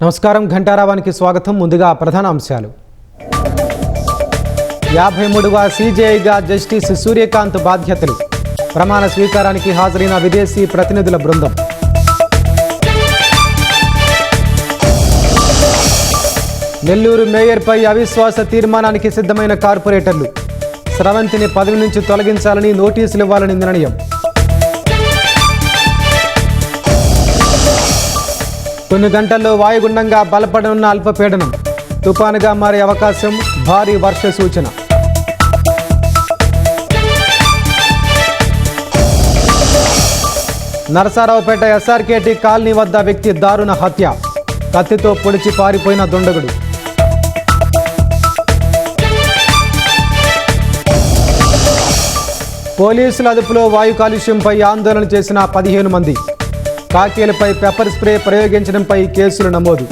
నమస్కారం. ఘంటారావానికి స్వాగతం. ముందుగా ప్రధాన అంశాలు. 53వ సిజేఐగా జస్టిస్ సూర్యకాంత్ బాధ్యతలు. ప్రమాణ స్వీకారానికి హాజరైన విదేశీ ప్రతినిధుల బృందం. నెల్లూరు మేయర్పై అవిశ్వాస తీర్మానానికి సిద్ధమైన కార్పొరేటర్లు. స్రవంతిని పదవి నుంచి తొలగించాలని నోటీసులు ఇవ్వాలని నిర్ణయం. కొన్ని గంటల్లో వాయుగుండంగా బలపడనున్న అల్పపీడనం. తుపానుగా మారే అవకాశం. భారీ వర్ష సూచన. నరసారావుపేట ఎస్ఆర్కేటీ కాలనీ వద్ద వ్యక్తి దారుణ హత్య. కత్తితో పొడిచి పారిపోయిన దుండగుడు. పోలీసుల అదుపులో వాయు కాలుష్యంపై ఆందోళన చేసిన 15 మంది. కాకీలపై పెప్పర్ స్ప్రే ప్రయోగించడంపై కేసులు నమోదు.